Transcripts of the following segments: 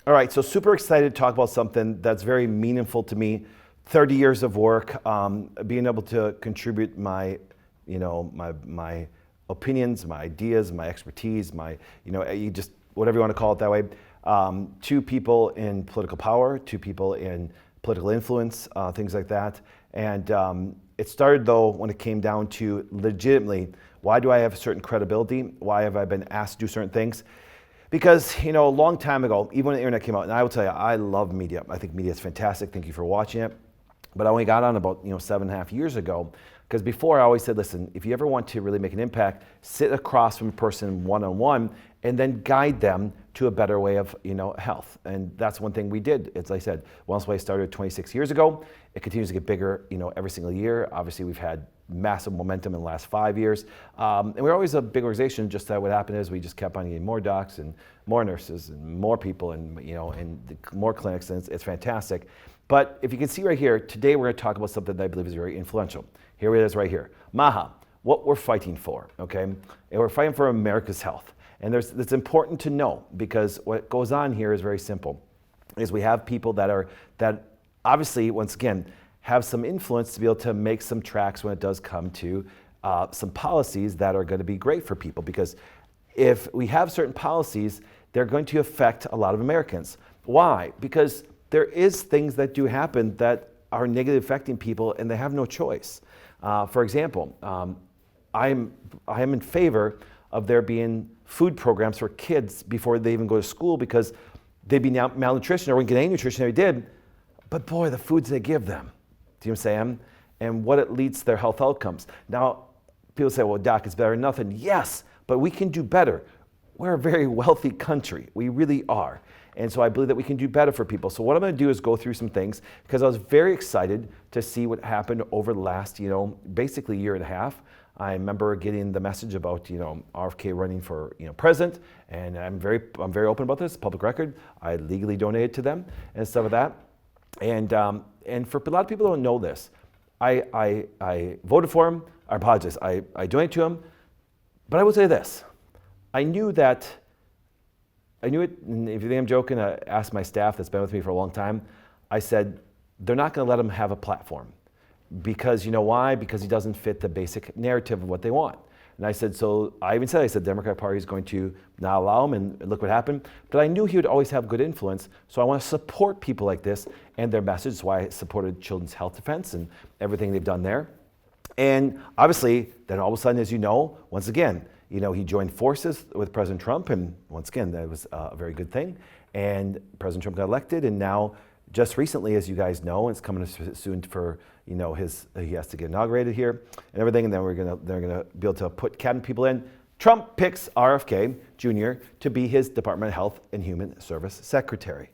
All right, so super excited to talk about something that's very meaningful to me. 30 years of work, being able to contribute my opinions, my ideas, my expertise, you just whatever you want to call it that way, to people in political power, to people in political influence, things like that. And it started though when it came down to legitimately, why do I have a certain credibility? Why have I been asked to do certain things? Because, a long time ago, even when the internet came out, and I will tell you, I love media. I think media is fantastic. Thank you for watching it. But I only got on about 7.5 years ago, because before I always said, listen, if you ever want to really make an impact, sit across from a person one-on-one and then guide them to a better way of health. And that's one thing we did. As I said, Wellness Way started 26 years ago. It continues to get bigger every single year. Obviously, we've had massive momentum in the last 5 years. And we're always a big organization, just that what happened is we just kept on getting more docs and more nurses and more people and and more clinics, and it's fantastic. But if you can see right here, today we're going to talk about something that I believe is very influential. Here it is right here. MAHA, what we're fighting for, okay? And we're fighting for America's health. And it's important to know, because what goes on here is very simple. Is we have people that obviously, once again, have some influence to be able to make some tracks when it does come to some policies that are going to be great for people. Because if we have certain policies, they're going to affect a lot of Americans. Why? Because there is things that do happen that are negatively affecting people, and they have no choice. For example, I am in favor of there being food programs for kids before they even go to school, because they'd be malnutrition or wouldn't get any nutrition if they did. But boy, the foods they give them, do you know what I'm saying? And what it leads to their health outcomes. Now, people say, well, Doc, it's better than nothing. Yes, but we can do better. We're a very wealthy country. We really are. And so I believe that we can do better for people. So what I'm going to do is go through some things, because I was very excited to see what happened over the last, basically year and a half. I remember getting the message about, RFK running for, president, and I'm very open about this, public record. I legally donated to them and stuff like that. And for a lot of people who don't know this, I voted for him. I apologize. I donated to him. But I will say this. I knew it, and if you think I'm joking, I asked my staff that's been with me for a long time, I said, they're not going to let him have a platform. Because you know why? Because he doesn't fit the basic narrative of what they want. And I said, the Democratic Party is going to not allow him, and look what happened. But I knew he would always have good influence, so I want to support people like this and their message. That's why I supported Children's Health Defense and everything they've done there. And obviously, then all of a sudden, as you know, once again, he joined forces with President Trump, and once again, that was a very good thing. And President Trump got elected, and now, just recently, as you guys know, it's coming soon for, he has to get inaugurated here and everything, and then they're gonna be able to put cabinet people in. Trump picks RFK Jr. to be his Department of Health and Human Service Secretary.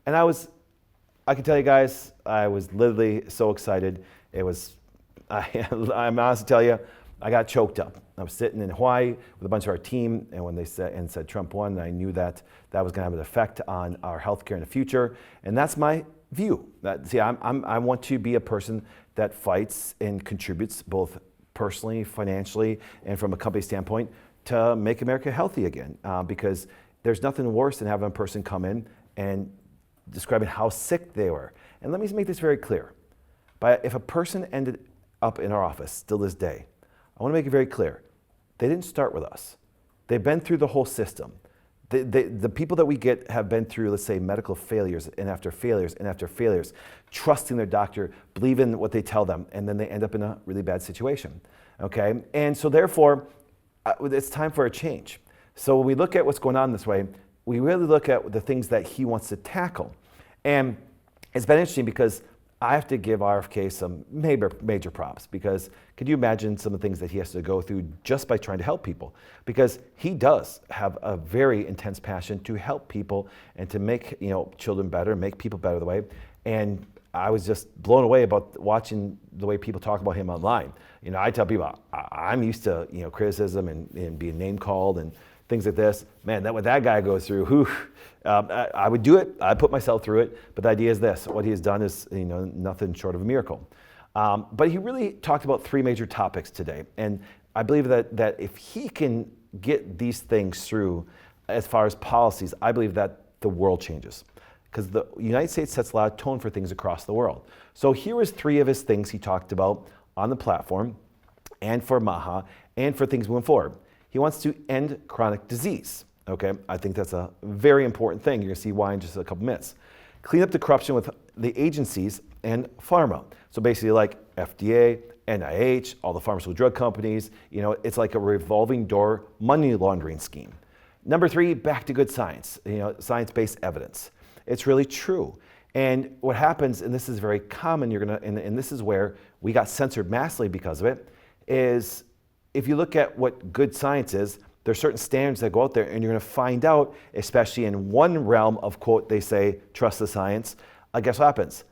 And I can tell you guys, I was literally so excited. I'm honest to tell you, I got choked up. I was sitting in Hawaii with a bunch of our team, and when they said Trump won, I knew that was going to have an effect on our healthcare in the future. And that's my view. I want to be a person that fights and contributes both personally, financially, and from a company standpoint to make America healthy again. Because there's nothing worse than having a person come in and describing how sick they were. And let me make this very clear. But if a person ended up in our office still this day, I want to make it very clear. They didn't start with us. They've been through the whole system. The people that we get have been through, let's say, medical failures and after failures and after failures, trusting their doctor, believing what they tell them, and then they end up in a really bad situation, okay? And so therefore, it's time for a change. So when we look at what's going on this way, we really look at the things that he wants to tackle. And it's been interesting because I have to give RFK some major props, because could you imagine some of the things that he has to go through just by trying to help people? Because he does have a very intense passion to help people and to make children better, make people better the way. And I was just blown away about watching the way people talk about him online. I tell people I'm used to criticism and being name called and things like this. Man, what that guy goes through, I would do it. I put myself through it. But the idea is this: what he has done is nothing short of a miracle. But he really talked about three major topics today, and I believe that if he can get these things through, as far as policies, I believe that the world changes. Because the United States sets a lot of tone for things across the world. So here is 3 of his things he talked about on the platform, and for MAHA, and for things moving forward. He wants to end chronic disease. Okay, I think that's a very important thing. You're gonna see why in just a couple minutes. Clean up the corruption with the agencies and pharma. So basically like FDA, NIH, all the pharmaceutical drug companies, it's like a revolving door money laundering scheme. Number 3, back to good science, science-based evidence. It's really true. And what happens, and this is very common, and this is where we got censored massively because of it, is if you look at what good science is, there's certain standards that go out there, and you're going to find out, especially in one realm of, quote, they say, trust the science. Guess what happens?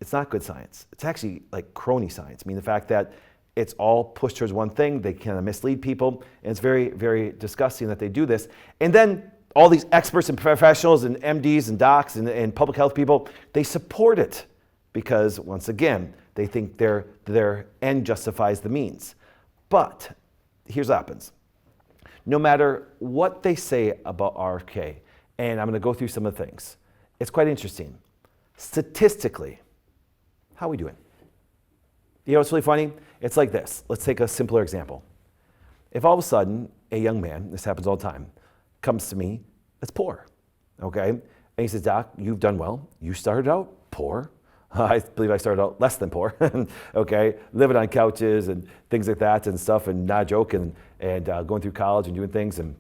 It's not good science. It's actually like crony science. I mean, the fact that it's all pushed towards one thing, they kind of mislead people, and it's very, very disgusting that they do this. And then all these experts and professionals and MDs and docs and public health people, they support it because, once again, they think their end justifies the means. But here's what happens. No matter what they say about RFK, and I'm going to go through some of the things, it's quite interesting. Statistically, how are we doing? You know what's really funny? It's like this. Let's take a simpler example. If all of a sudden a young man, this happens all the time, comes to me that's poor, okay? And he says, Doc, you've done well. You started out poor. I believe I started out less than poor, okay? Living on couches and things like that and stuff, and not joking, and going through college and doing things and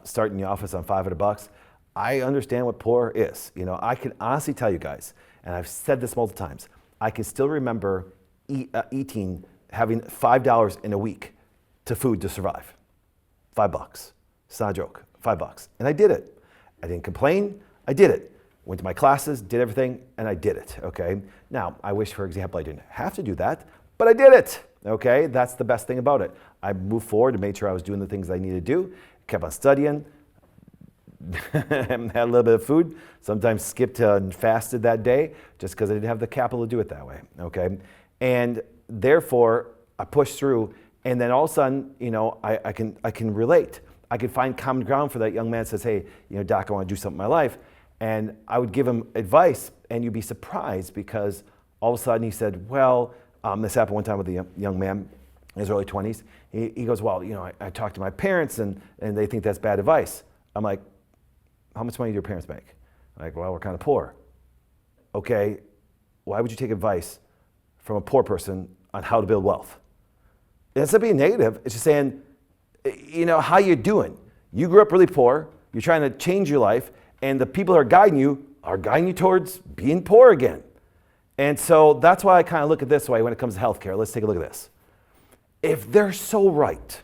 starting the office on $500. I understand what poor is. I can honestly tell you guys, and I've said this multiple times, I can still remember having $5 in a week to food to survive. $5. It's not a joke. $5. And I did it. I didn't complain. I did it. Went to my classes, did everything, and I did it, okay? Now, I wish, for example, I didn't have to do that, but I did it, okay? That's the best thing about it. I moved forward and made sure I was doing the things I needed to do, kept on studying, had a little bit of food, sometimes skipped and fasted that day just because I didn't have the capital to do it that way, okay? And therefore, I pushed through, and then all of a sudden, I can relate. I can find common ground for that young man that says, hey, Doc, I want to do something in my life. And I would give him advice, and you'd be surprised because all of a sudden he said, well, this happened one time with a young man in his early 20s. He goes, well, I talked to my parents, and they think that's bad advice. I'm like, how much money do your parents make? I'm like, well, we're kind of poor. Okay, why would you take advice from a poor person on how to build wealth? And instead of being negative, it's just saying, how you doing? You grew up really poor. You're trying to change your life. And the people who are guiding you towards being poor again. And so that's why I kind of look at this way when it comes to healthcare. Let's take a look at this. If they're so right,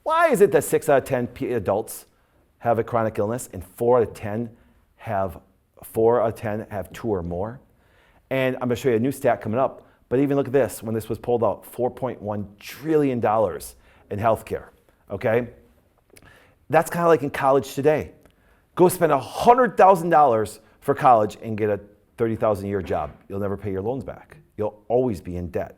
why is it that 6 out of 10 adults have a chronic illness and 4 out of 10 have 2 or more? And I'm going to show you a new stat coming up. But even look at this. When this was pulled out, $4.1 trillion in healthcare. Okay? That's kind of like in college today. Go spend $100,000 for college and get a $30,000 a year job. You'll never pay your loans back. You'll always be in debt.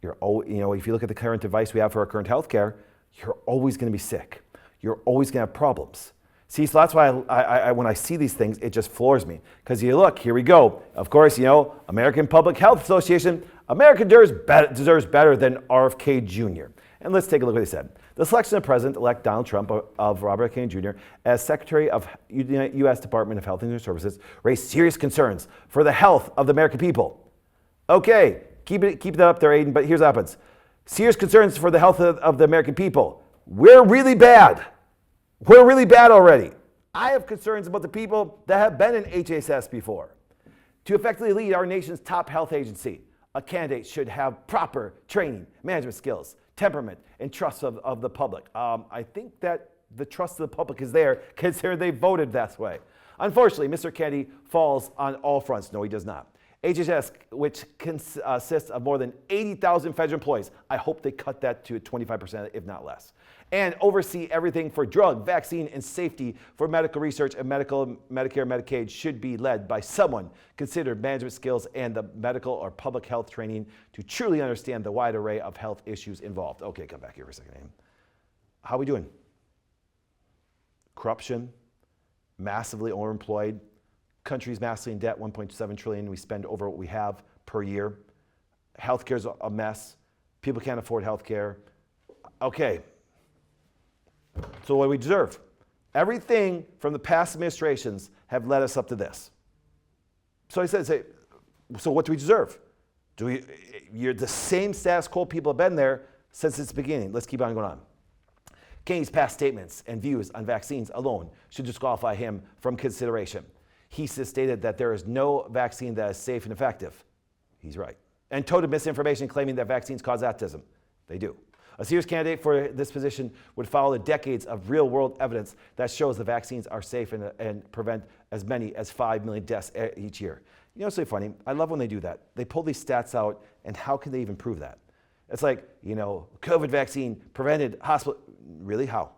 If you look at the current advice we have for our current healthcare, you're always going to be sick. You're always going to have problems. See, so that's why I when I see these things, it just floors me. Because you look, here we go. Of course, American Public Health Association, America deserves better than RFK Jr. And let's take a look at what they said. The selection of President-elect Donald Trump of Robert Kennedy Jr. as Secretary of U.S. Department of Health and Human Services raised serious concerns for the health of the American people. Okay, keep that up there, Aiden, but here's what happens. Serious concerns for the health of the American people. We're really bad. We're really bad already. I have concerns about the people that have been in HHS before. To effectively lead our nation's top health agency, a candidate should have proper training, management skills, temperament, and trust of the public. I think that the trust of the public is there considering they voted that way. Unfortunately, Mr. Kennedy falls on all fronts. No, he does not. HHS, which consists of more than 80,000 federal employees, I hope they cut that to 25%, if not less, and oversee everything for drug, vaccine, and safety for medical research and Medicare, Medicaid should be led by someone considered management skills and the medical or public health training to truly understand the wide array of health issues involved. Okay, come back here for a second. How are we doing? Corruption, massively overemployed, country's massively in debt, 1.7 trillion. We spend over what we have per year. Healthcare's a mess. People can't afford healthcare. Okay, so what do we deserve? Everything from the past administrations have led us up to this. So I said, so what do we deserve? You're the same status quo people have been there since its beginning. Let's keep on going on. Kenney's past statements and views on vaccines alone should disqualify him from consideration. He stated that there is no vaccine that is safe and effective. He's right. And toted misinformation claiming that vaccines cause autism. They do. A serious candidate for this position would follow the decades of real-world evidence that shows the vaccines are safe and prevent as many as 5 million deaths each year. You know, it's so funny. I love when they do that. They pull these stats out, and how can they even prove that? It's like, you know, COVID vaccine prevented hospital. Really? How?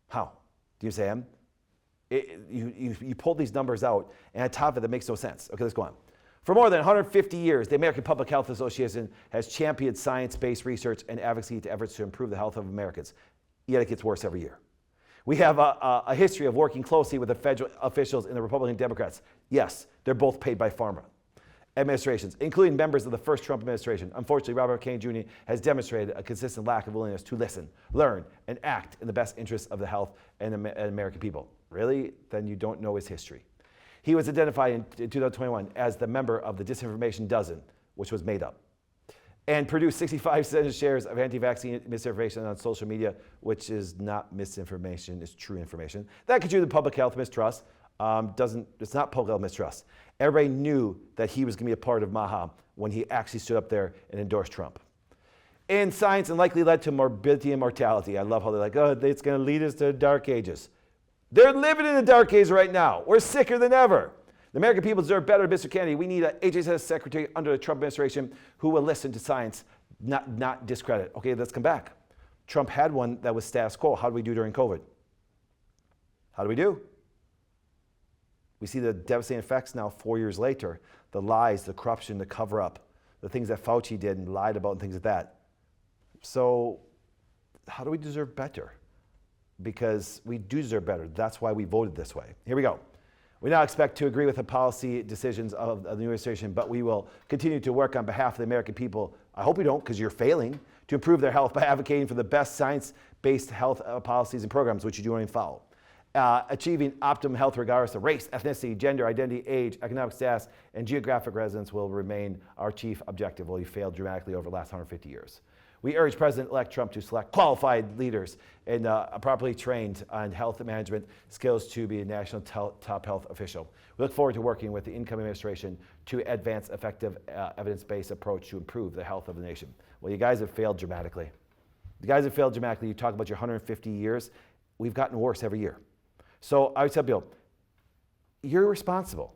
How? Do you say them? You pull these numbers out, and on top of it, that makes no sense. Okay, let's go on. For more than 150 years, the American Public Health Association has championed science-based research and advocacy to efforts to improve the health of Americans. Yet it gets worse every year. We have a history of working closely with the federal officials and the Republican and Democrats. Yes, they're both paid by pharma administrations, including members of the first Trump administration. Unfortunately, Robert Kennedy Jr. has demonstrated a consistent lack of willingness to listen, learn, and act in the best interests of the health and American people. Really? Then you don't know his history. He was identified in 2021 as the member of the Disinformation Dozen, which was made up, and produced 65 shares of anti-vaccine misinformation on social media, which is not misinformation, it's true information. That contributed to public health mistrust. It's not public health mistrust. Everybody knew that he was going to be a part of MAHA when he actually stood up there and endorsed Trump. In science, and likely led to morbidity and mortality. I love how they're like, oh, it's going to lead us to dark ages. They're living in the dark age right now. We're sicker than ever. The American people deserve better, Mr. Kennedy. We need an HHS secretary under the Trump administration who will listen to science, not discredit. Okay, let's come back. Trump had one that was status quo. How did we do during COVID? How do we do? We see the devastating effects now 4 years later. The lies, the corruption, the cover-up, the things that Fauci did and lied about and things like that. So how do we deserve better? Because we do deserve better. That's why we voted this way. Here we go. We now expect to agree with the policy decisions of the new administration, but we will continue to work on behalf of the American people. I hope we don't, because you're failing, to improve their health by advocating for the best science-based health policies and programs, which you do not even follow. Achieving optimum health regardless of race, ethnicity, gender, identity, age, economic status, and geographic residence will remain our chief objective. Well, you failed dramatically over the last 150 years. We urge President-elect Trump to select qualified leaders and properly trained on health management skills to be a national top health official. We look forward to working with the incoming administration to advance effective evidence-based approach to improve the health of the nation. Well, you guys have failed dramatically. You guys have failed dramatically. You talk about your 150 years. We've gotten worse every year. So I would tell Bill, you're responsible.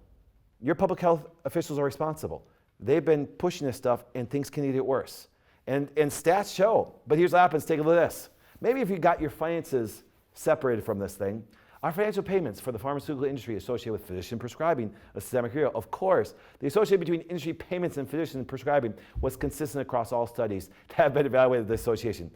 Your public health officials are responsible. They've been pushing this stuff and things can get worse. And stats show, but here's what happens, take a look at this. Maybe if you got your finances separated from this thing, our financial payments for the pharmaceutical industry associated with physician prescribing a systemic hero. Of course, the association between industry payments and physician prescribing was consistent across all studies that have been evaluated the association.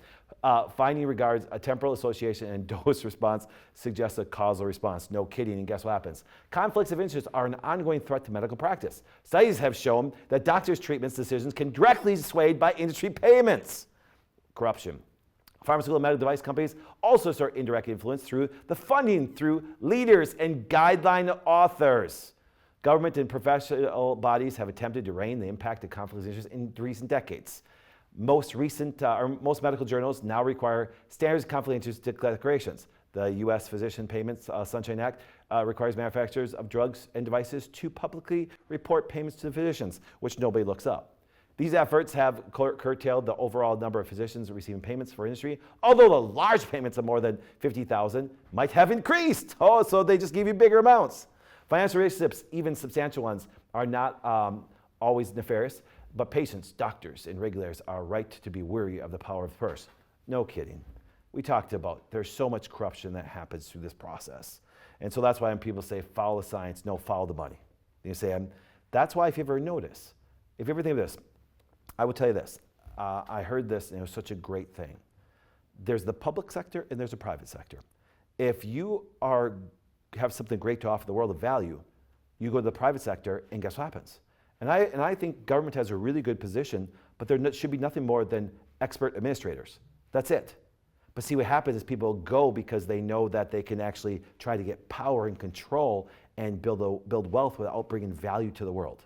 Finding regards a temporal association and dose response suggests a causal response. No kidding, and guess what happens? Conflicts of interest are an ongoing threat to medical practice. Studies have shown that doctors' treatment decisions can directly be swayed by industry payments. Corruption. Pharmaceutical and medical device companies also start indirect influence through the funding through leaders and guideline authors. Government and professional bodies have attempted to rein the impact of conflicts of interest in recent decades. Most medical journals now require standards of conflict of interest declarations. The U.S. Physician Payments Sunshine Act requires manufacturers of drugs and devices to publicly report payments to physicians, which nobody looks up. These efforts have curtailed the overall number of physicians receiving payments for industry, although the large payments of more than $50,000 might have increased. Oh, so they just give you bigger amounts. Financial relationships, even substantial ones, are not always nefarious, but patients, doctors, and regulators are right to be weary of the power of the purse. No kidding. We talked about there's so much corruption that happens through this process. And so that's why when people say, follow the science, no, follow the money. You say, that's why if you ever notice, if you ever think of this, I will tell you this. I heard this, and it was such a great thing. There's the public sector and there's a private sector. If you are have something great to offer the world of value, you go to the private sector, and guess what happens? And I think government has a really good position, but there should be nothing more than expert administrators. That's it. But see, what happens is people go because they know that they can actually try to get power and control and build wealth without bringing value to the world.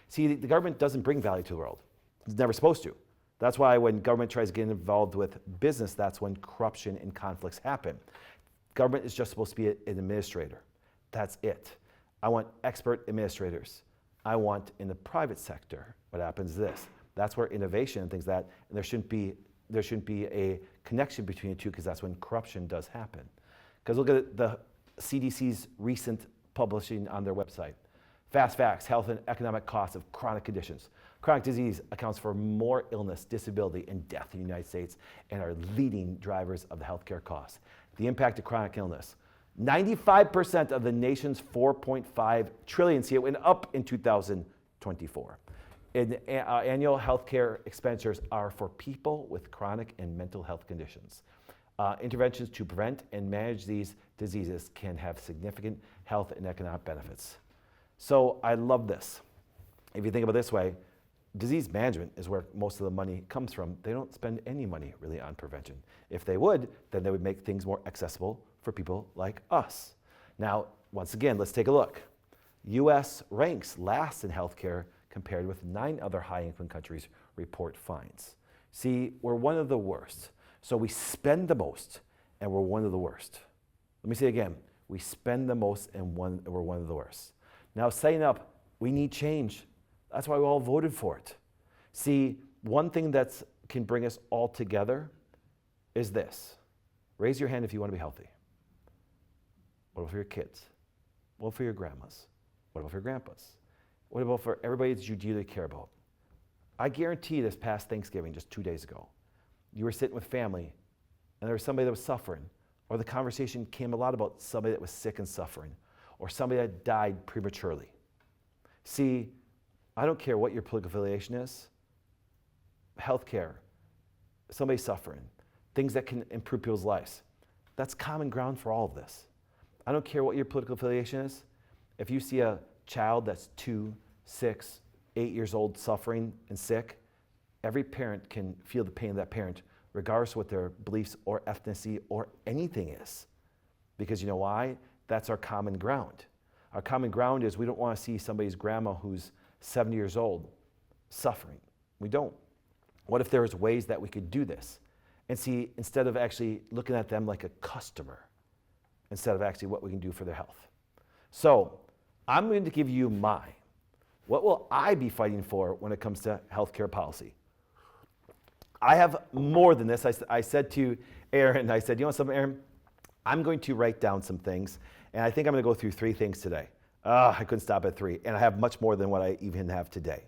See, the government doesn't bring value to the world. It's never supposed to. That's why when government tries to get involved with business, that's when corruption and conflicts happen. Government is just supposed to be an administrator. That's it. I want expert administrators. I want in the private sector, what happens is this. That's where innovation and things like that, and there shouldn't be a connection between the two, because that's when corruption does happen. Because look at the CDC's recent publishing on their website. Fast facts, health and economic costs of chronic conditions. Chronic disease accounts for more illness, disability, and death in the United States and are leading drivers of the healthcare costs. The impact of chronic illness. 95% of the nation's 4.5 trillion, see it went up in 2024. Annual healthcare expenditures are for people with chronic and mental health conditions. Interventions to prevent and manage these diseases can have significant health and economic benefits. So I love this. If you think about it this way, disease management is where most of the money comes from. They don't spend any money really on prevention. If they would, then they would make things more accessible for people like us. Now, once again, let's take a look. U.S. ranks last in healthcare compared with 9 other high-income countries report finds. See, we're one of the worst. So we spend the most, and we're one of the worst. Let me say it again. We spend the most, and we're one of the worst. Now, saying up, we need change. That's why we all voted for it. See, one thing that can bring us all together is this. Raise your hand if you want to be healthy. What about for your kids? What about for your grandmas? What about for your grandpas? What about for everybody that you dearly care about? I guarantee this past Thanksgiving, just 2 days ago, you were sitting with family and there was somebody that was suffering, or the conversation came a lot about somebody that was sick and suffering, or somebody that died prematurely. See, I don't care what your political affiliation is. Healthcare, somebody suffering, things that can improve people's lives. That's common ground for all of this. I don't care what your political affiliation is. If you see a child that's 2, 6, 8 years old suffering and sick, every parent can feel the pain of that parent, regardless of what their beliefs or ethnicity or anything is. Because you know why? That's our common ground. Our common ground is we don't want to see somebody's grandma who's 70 years old suffering. We don't. What if there was ways that we could do this? And see, instead of actually looking at them like a customer, instead of actually what we can do for their health. So I'm going to give you what will I be fighting for when it comes to healthcare policy? I have more than this. I said to Aaron, I said, you know something, Aaron? I'm going to write down some things, and I think I'm going to go through 3 things today. I couldn't stop at 3, and I have much more than what I even have today.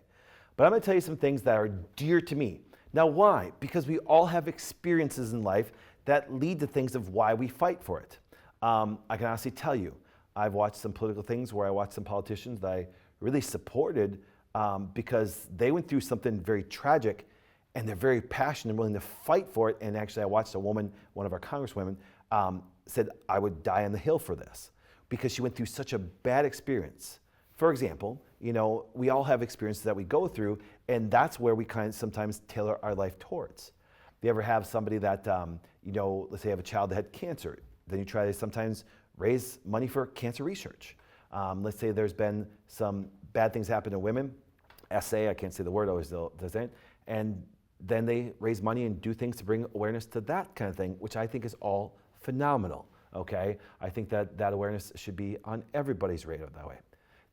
But I'm going to tell you some things that are dear to me. Now, why? Because we all have experiences in life that lead to things of why we fight for it. I can honestly tell you, I've watched some political things where I watched some politicians that I really supported because they went through something very tragic, and they're very passionate and willing to fight for it. And actually, I watched a woman, one of our congresswomen, said, I would die on the Hill for this, because she went through such a bad experience. For example, you know, we all have experiences that we go through, and that's where we kind of sometimes tailor our life towards. If you ever have somebody that, you know, let's say you have a child that had cancer, then you try to sometimes raise money for cancer research. Let's say there's been some bad things happen to women, SA, I can't say the word, always does it, and then they raise money and do things to bring awareness to that kind of thing, which I think is all phenomenal, okay? I think that that awareness should be on everybody's radar that way.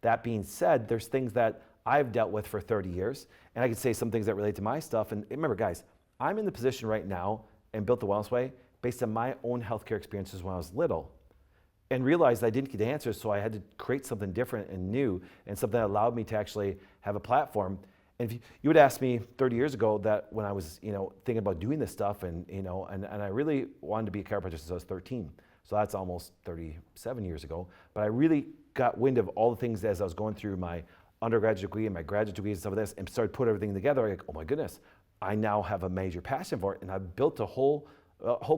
That being said, there's things that I've dealt with for 30 years, and I can say some things that relate to my stuff. And remember, guys, I'm in the position right now and built the Wellness Way based on my own healthcare experiences when I was little, and realized I didn't get answers, so I had to create something different and new, and something that allowed me to actually have a platform. And if you would ask me 30 years ago that when I was, you know, thinking about doing this stuff, and you know, and I really wanted to be a chiropractor since I was 13. So that's almost 37 years ago. But I really got wind of all the things as I was going through my undergraduate degree and my graduate degree and stuff like this, and started putting everything together. Like, oh my goodness, I now have a major passion for it, and I've built a whole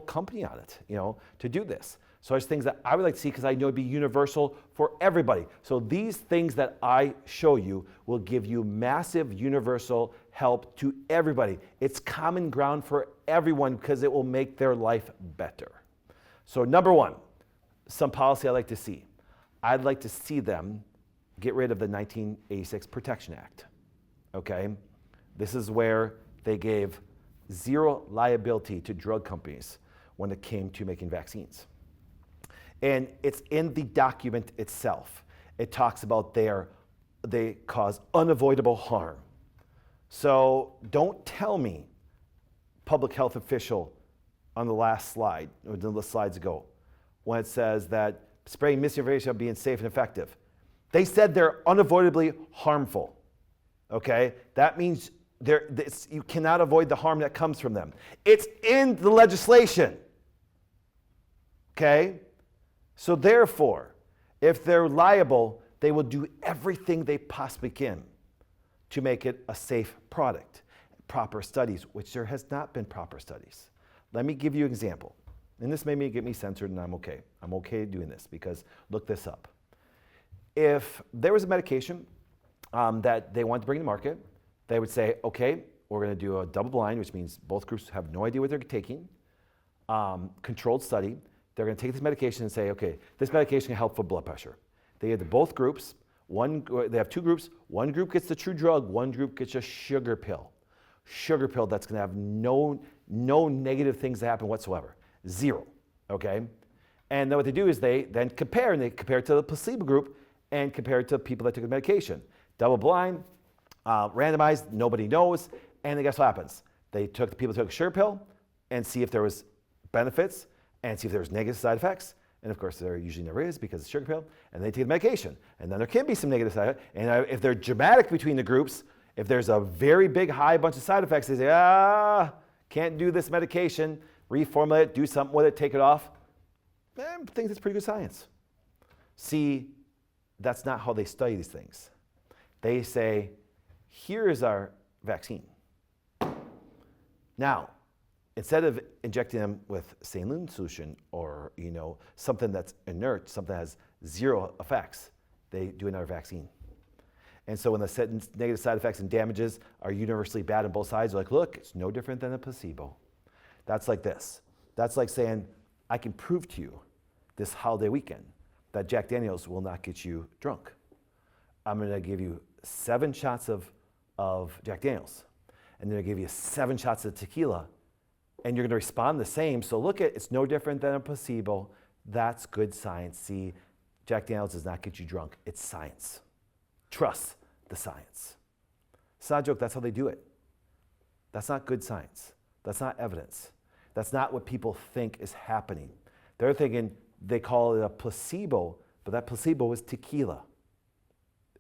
company on it, you know, to do this. So there's things that I would like to see because I know it'd be universal for everybody. So these things that I show you will give you massive universal help to everybody. It's common ground for everyone because it will make their life better. So number one, some policy I'd like to see. I'd like to see them get rid of the 1986 Protection Act. Okay? This is where they gave zero liability to drug companies when it came to making vaccines. And it's in the document itself. It talks about they cause unavoidable harm. So don't tell me, public health official on the last slide, or the slides ago, when it says that spreading misinformation about being safe and effective. They said they're unavoidably harmful. Okay? That means you cannot avoid the harm that comes from them. It's in the legislation. Okay? So therefore, if they're liable, they will do everything they possibly can to make it a safe product. Proper studies, which there has not been proper studies. Let me give you an example. And this may get me censored, and I'm okay. I'm okay doing this because look this up. If there was a medication that they wanted to bring to market, they would say, okay, we're going to do a double blind, which means both groups have no idea what they're taking, controlled study. They're going to take this medication and say, okay, this medication can help for blood pressure. They give to both groups. They have two groups. One group gets the true drug. One group gets a sugar pill. Sugar pill that's going to have no negative things that happen whatsoever. Zero. Okay? And then what they do is they then compare, and they compare it to the placebo group and compare it to people that took the medication. Double blind, randomized, nobody knows. And then guess what happens? They took the people who took a sugar pill and see if there was benefits and see if there was negative side effects. And of course, there usually never is because it's sugar pill. And they take the medication. And then there can be some negative side effects. And if they're dramatic between the groups, if there's a very big, high bunch of side effects, they say, can't do this medication, reformulate it, do something with it, take it off. I think that's pretty good science. See, that's not how they study these things. They say, here is our vaccine. Now, instead of injecting them with saline solution or something that's inert, something that has zero effects, they do another vaccine. And so when the negative side effects and damages are universally bad on both sides, they're like, look, it's no different than a placebo. That's like this. That's like saying, I can prove to you this holiday weekend that Jack Daniels will not get you drunk. I'm going to give you 7 shots of Jack Daniels, and then I give you 7 shots of tequila, and you're going to respond the same. So look it's no different than a placebo. That's good science. See, Jack Daniels does not get you drunk. It's science. Trust the science. It's not a joke. That's how they do it. That's not good science. That's not evidence. That's not what people think is happening. They're thinking they call it a placebo, but that placebo is tequila.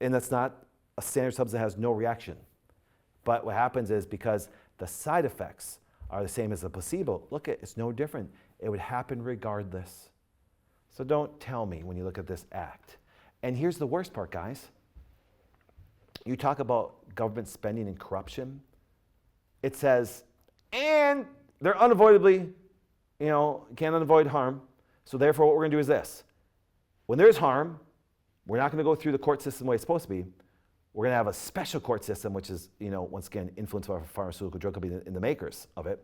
And that's not a standard substance that has no reaction. But what happens is because the side effects are the same as a placebo, look, it's no different. It would happen regardless. So don't tell me when you look at this act. And here's the worst part, guys. You talk about government spending and corruption. It says, and they're unavoidably, can't unavoid harm. So therefore, what we're going to do is this. When there's harm, we're not going to go through the court system the way it's supposed to be. We're going to have a special court system, which is, once again, influenced by a pharmaceutical drug company and the makers of it.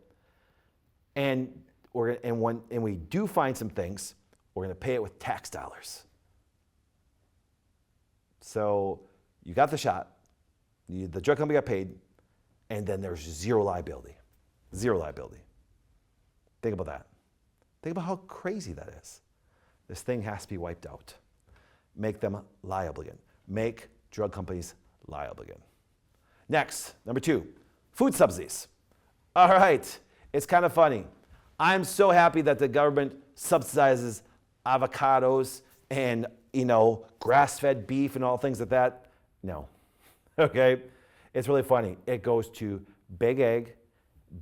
And when we do find some things, we're going to pay it with tax dollars. So you got the shot, the drug company got paid, and then there's zero liability. Zero liability. Think about that. Think about how crazy that is. This thing has to be wiped out. Make them liable again. Make drug companies liable again. Next, number 2, food subsidies. All right, it's kind of funny. I'm so happy that the government subsidizes avocados and, grass-fed beef and all things like that. No, okay? It's really funny. It goes to big ag,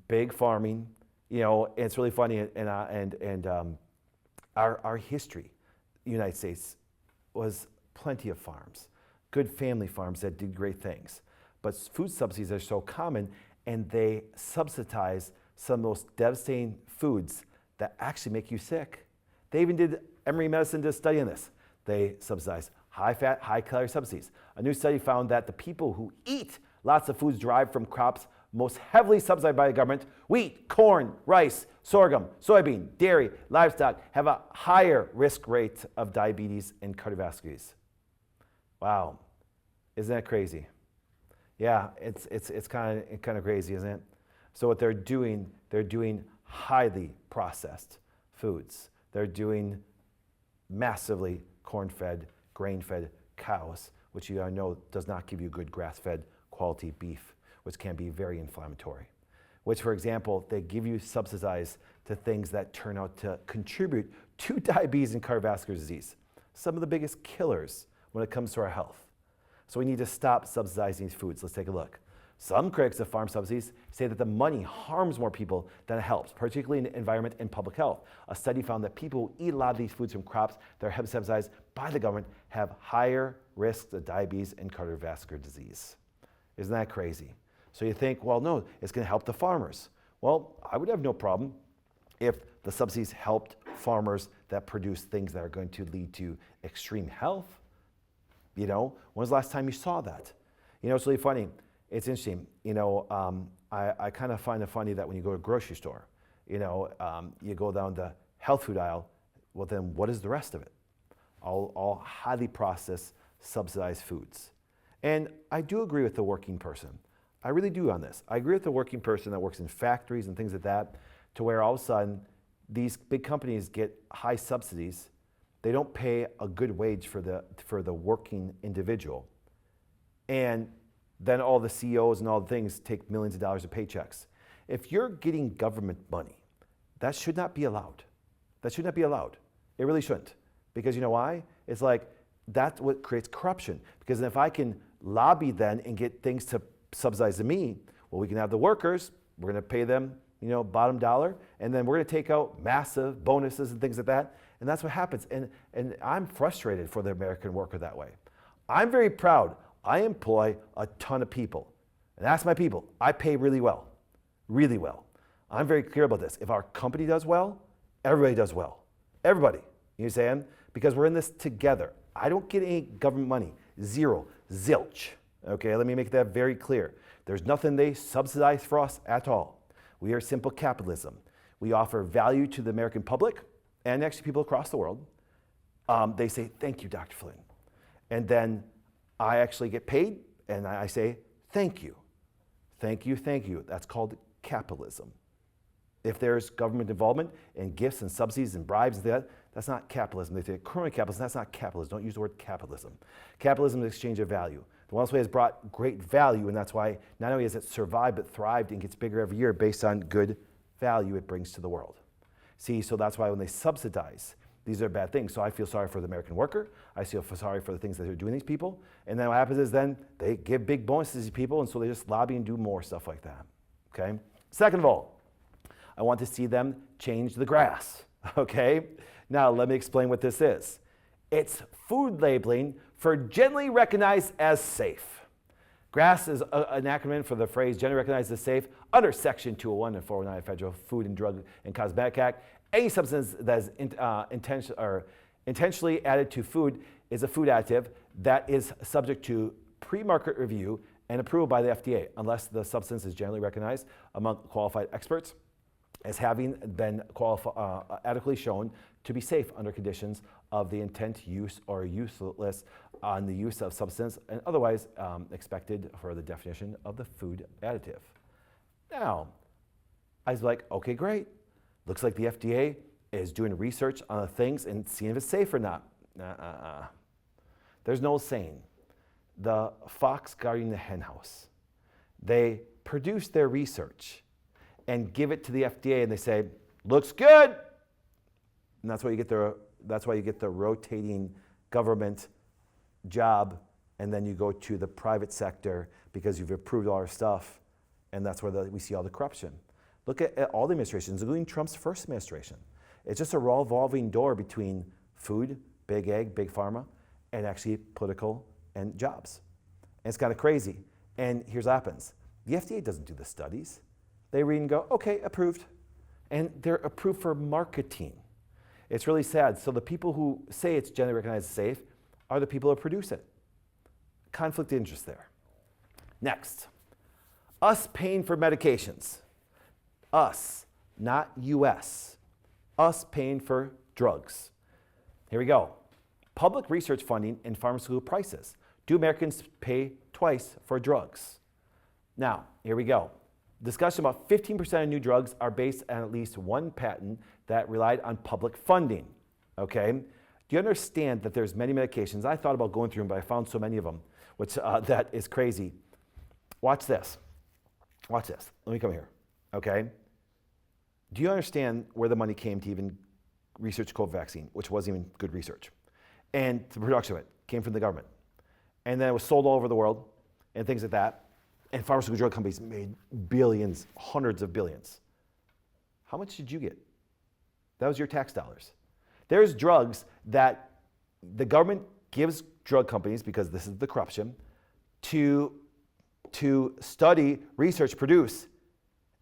big farming. It's really funny. And our history, the United States, was plenty of farms, good family farms that did great things. But food subsidies are so common, and they subsidize some of the most devastating foods that actually make you sick. They even did Emory Medicine did a study on this. They subsidize high-fat, high-calorie subsidies. A new study found that the people who eat lots of foods derived from crops most heavily subsidized by the government, wheat, corn, rice, sorghum, soybean, dairy, livestock, have a higher risk rate of diabetes and cardiovascular disease. Wow, isn't that crazy? Yeah, it's kind of crazy, isn't it? So what they're doing highly processed foods. They're doing massively corn-fed, grain-fed cows, which you know does not give you good grass-fed quality beef, which can be very inflammatory. Which, for example, they give you subsidized to things that turn out to contribute to diabetes and cardiovascular disease. Some of the biggest killers when it comes to our health. So we need to stop subsidizing these foods. Let's take a look. Some critics of farm subsidies say that the money harms more people than it helps, particularly in the environment and public health. A study found that people who eat a lot of these foods from crops that are heavily subsidized by the government have higher risks of diabetes and cardiovascular disease. Isn't that crazy? So you think, well, no, it's going to help the farmers. Well, I would have no problem if the subsidies helped farmers that produce things that are going to lead to extreme health. You know, when was the last time you saw that? You know, it's really funny. It's interesting. You know, I kind of find it funny that when you go to a grocery store, you know, you go down the health food aisle, well, then what is the rest of it? All highly processed, subsidized foods. And I do agree with the working person. I really do on this. I agree with the working person that works in factories and things like that, to where all of a sudden these big companies get high subsidies. They don't pay a good wage for the working individual. And then all the CEOs and all the things take millions of dollars of paychecks. If you're getting government money, that should not be allowed. That should not be allowed. It really shouldn't. Because you know why? It's like, that's what creates corruption. Because if I can lobby then and get things to subsidize to me, well, we can have the workers, we're gonna pay them, you know, bottom dollar, and then we're gonna take out massive bonuses and things like that. And that's what happens. And I'm frustrated for the American worker that way. I'm very proud. I employ a ton of people. And that's my people. I pay really well. Really well. I'm very clear about this. If our company does well, everybody does well. Everybody. You understand? Because we're in this together. I don't get any government money. Zero. Zilch. Okay, let me make that very clear. There's nothing they subsidize for us at all. We are simple capitalism. We offer value to the American public and actually people across the world. They say, thank you, Dr. Flynn. And then I actually get paid and I say, thank you. Thank you, thank you. That's called capitalism. If there's government involvement and gifts and subsidies and bribes, that's not capitalism. They say current capitalism, that's not capitalism. Don't use the word capitalism. Capitalism is exchange of value. The Wellness Way has brought great value, and that's why not only has it survived, but thrived and gets bigger every year based on good value it brings to the world. See, so that's why when they subsidize, these are bad things. So I feel sorry for the American worker. I feel sorry for the things that they're doing to these people. And then what happens is then they give big bonuses to these people, and so they just lobby and do more stuff like that. Okay? Second of all, I want to see them change the grass. Okay? Now let me explain what this is. It's food labeling for generally recognized as safe. GRAS is an acronym for the phrase generally recognized as safe under Section 201 and 409 Federal Food and Drug and Cosmetic Act. Any substance that is intentionally added to food is a food additive that is subject to pre-market review and approval by the FDA, unless the substance is generally recognized among qualified experts as having been adequately shown to be safe under conditions of the intent, use, or useless on the use of substance and otherwise expected for the definition of the food additive. Now, I was like, okay, great. Looks like the FDA is doing research on the things and seeing if it's safe or not. There's no saying. The fox guarding the hen house. They produce their research and give it to the FDA and they say, looks good. And that's why you get the rotating government job, and then you go to the private sector because you've approved all our stuff, and that's where we see all the corruption. Look at all the administrations, including Trump's first administration. It's just a revolving door between food, big ag, big pharma, and actually political and jobs. And it's kind of crazy. And here's what happens. The FDA doesn't do the studies. They read and go, okay, approved. And they're approved for marketing. It's really sad. So the people who say it's generally recognized as safe are the people who produce it. Conflict of interest there. Next, us paying for medications. Us, not US. Us paying for drugs. Here we go. Public research funding and pharmaceutical prices. Do Americans pay twice for drugs? Now, here we go. Discussion about 15% of new drugs are based on at least one patent that relied on public funding. Okay? Do you understand that there's many medications? I thought about going through them, but I found so many of them, which that is crazy. Watch this. Watch this. Let me come here. Okay? Do you understand where the money came to even research COVID vaccine, which wasn't even good research? And the production of it came from the government. And then it was sold all over the world and things like that. And pharmaceutical drug companies made billions, hundreds of billions. How much did you get? That was your tax dollars. There's drugs that the government gives drug companies, because this is the corruption, to study, research, produce.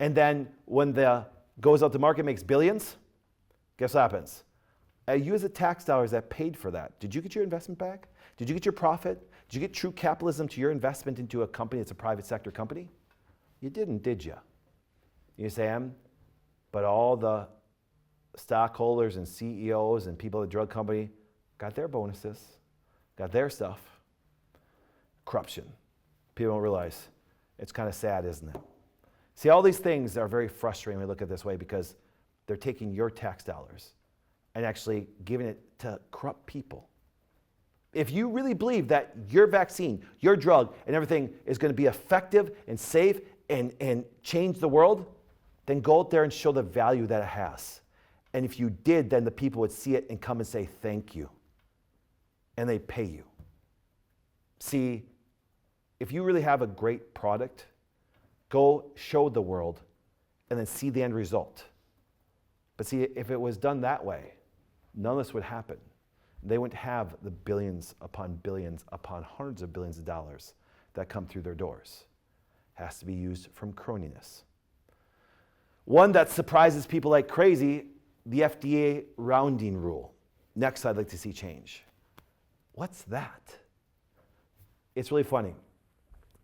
And then when the goes out to market, makes billions, guess what happens? You as the tax dollars that paid for that, did you get your investment back? Did you get your profit? Did you get true capitalism to your investment into a company that's a private sector company? You didn't, did you? You say, but all the stockholders and CEOs and people at the drug company got their bonuses, got their stuff. Corruption. People don't realize. It's kind of sad, isn't it? See, all these things are very frustrating when we look at it this way, because they're taking your tax dollars and actually giving it to corrupt people. If you really believe that your vaccine, your drug, and everything is going to be effective and safe and change the world, then go out there and show the value that it has. And if you did, then the people would see it and come and say thank you. And they pay you. See, if you really have a great product, go show the world and then see the end result. But see, if it was done that way, none of this would happen. They wouldn't have the billions upon hundreds of billions of dollars that come through their doors. It has to be used from croniness. One that surprises people like crazy, the FDA rounding rule. Next, I'd like to see change. What's that? It's really funny.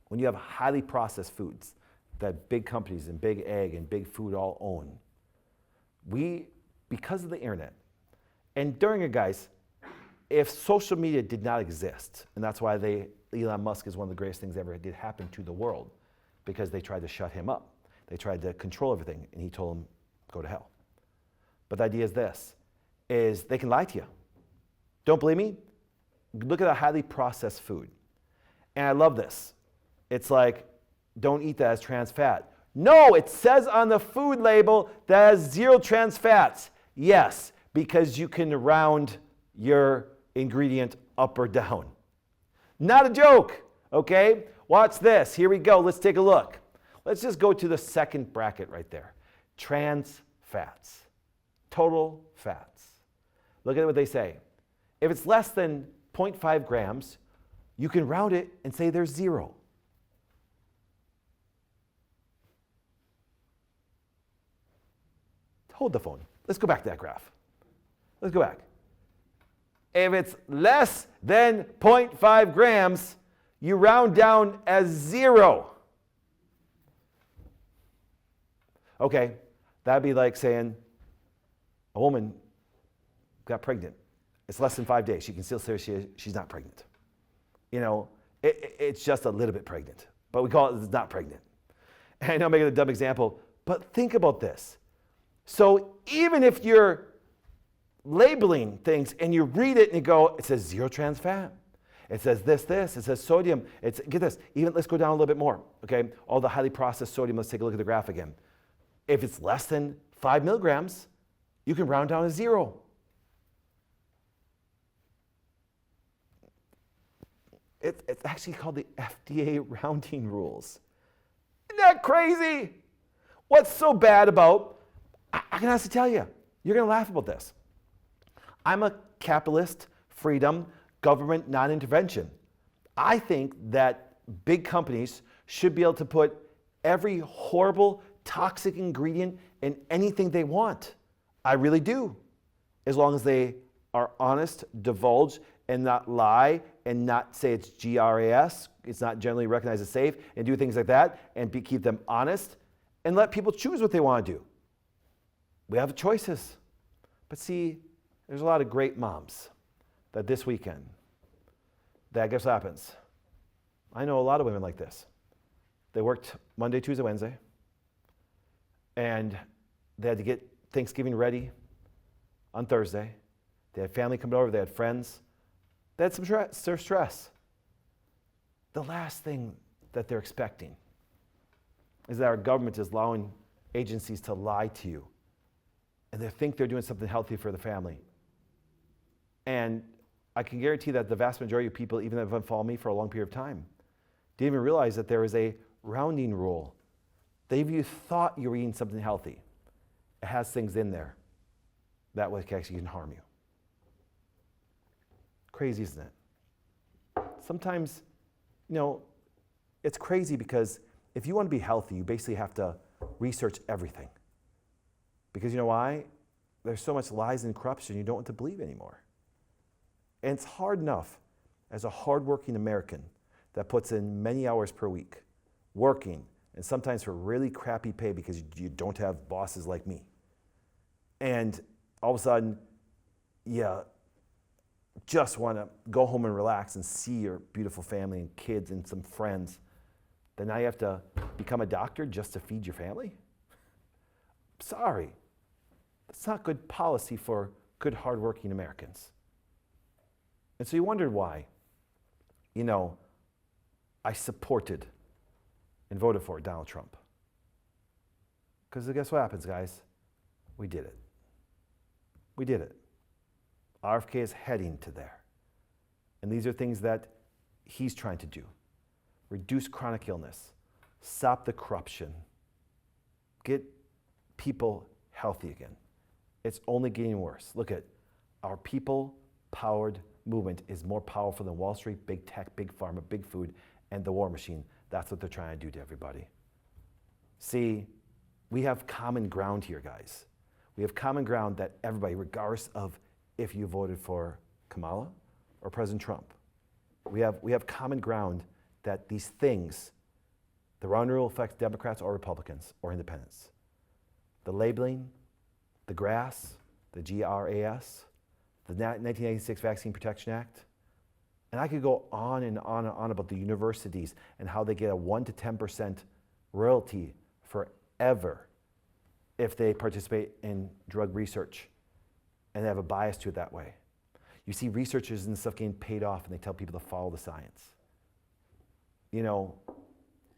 When you have highly processed foods that big companies and big ag and big food all own, because of the internet, and during it, guys, if social media did not exist, and that's why Elon Musk is one of the greatest things that ever did happen to the world, because they tried to shut him up. They tried to control everything, and he told them, go to hell. But the idea is this, is they can lie to you. Don't believe me? Look at a highly processed food. And I love this. It's like, don't eat that as trans fat. No, it says on the food label that has 0 trans fats. Yes, because you can round your ingredient up or down. Not a joke, okay? Watch this. Here we go. Let's take a look. Let's just go to the second bracket right there. Trans fats. Total fats. Look at what they say. If it's less than 0.5 grams, you can round it and say there's 0. Hold the phone. Let's go back to that graph. Let's go back. If it's less than 0.5 grams, you round down as 0. Okay, that'd be like saying a woman got pregnant. It's less than 5 days. She can still say she's not pregnant. You know, it's just a little bit pregnant, but we call it not pregnant. And I know I'm making a dumb example, but think about this. So even if you're labeling things and you read it and you go, it says 0 trans fat. It says this, it says sodium. Get this, even let's go down a little bit more, okay? All the highly processed sodium, let's take a look at the graph again. If it's less than 5 milligrams, you can round down to 0. It's actually called the FDA rounding rules. Isn't that crazy? What's so bad about, I can honestly tell you, you're going to laugh about this. I'm a capitalist, freedom, government non-intervention. I think that big companies should be able to put every horrible, toxic ingredient in anything they want. I really do. as long as they are honest, divulge, and not lie, and not say it's GRAS, it's not generally recognized as safe, and do things like that, and keep them honest, and let people choose what they want to do. We have choices. But see, there's a lot of great moms that this weekend, that guess what happens? I know a lot of women like this. They worked Monday, Tuesday, Wednesday, and they had to get Thanksgiving ready on Thursday. They had family coming over, they had friends. They had some stress. The last thing that they're expecting is that our government is allowing agencies to lie to you, and they think they're doing something healthy for the family. And I can guarantee that the vast majority of people, even that have followed me for a long period of time, didn't even realize that there is a rounding rule. That if you thought you were eating something healthy, it has things in there that actually can harm you. Crazy, isn't it? Sometimes, it's crazy because if you want to be healthy, you basically have to research everything. Because you know why? There's so much lies and corruption you don't want to believe anymore. And it's hard enough as a hardworking American that puts in many hours per week, working, and sometimes for really crappy pay because you don't have bosses like me. And all of a sudden, just want to go home and relax and see your beautiful family and kids and some friends. Then now you have to become a doctor just to feed your family? Sorry. That's not good policy for good, hardworking Americans. And so you wondered why, I supported and voted for Donald Trump. Because guess what happens, guys? We did it. We did it. RFK is heading to there. And these are things that he's trying to do. Reduce chronic illness, stop the corruption, get people healthy again. It's only getting worse. Look at our people-powered movement is more powerful than Wall Street, big tech, big pharma, big food, and the war machine. That's what they're trying to do to everybody. See, we have common ground here, guys. We have common ground that everybody, regardless of if you voted for Kamala or President Trump, we have common ground that these things, the round rule affects Democrats or Republicans or independents. The labeling, the GRAS, the GRAS, the 1986 Vaccine Protection Act, and I could go on and on and on about the universities and how they get a 1% to 10% royalty forever if they participate in drug research and they have a bias to it that way. You see researchers and stuff getting paid off and they tell people to follow the science.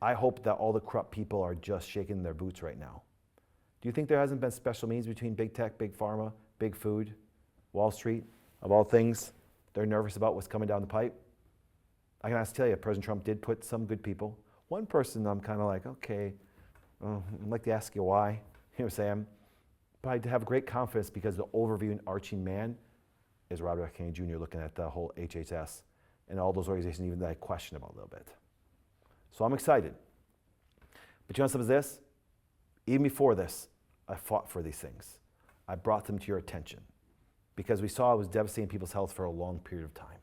I hope that all the corrupt people are just shaking their boots right now. Do you think there hasn't been special meetings between big tech, big pharma, big food, Wall Street, of all things? They're nervous about what's coming down the pipe. I can tell you, President Trump did put some good people. One person I'm kind of like, okay, I'd like to ask you why. You know what I'm saying? But I have great confidence because the overview and arching man is Robert F. Kennedy Jr. looking at the whole HHS and all those organizations even that I question about a little bit. So I'm excited. But you know something is this? Even before this, I fought for these things. I brought them to your attention because we saw it was devastating people's health for a long period of time.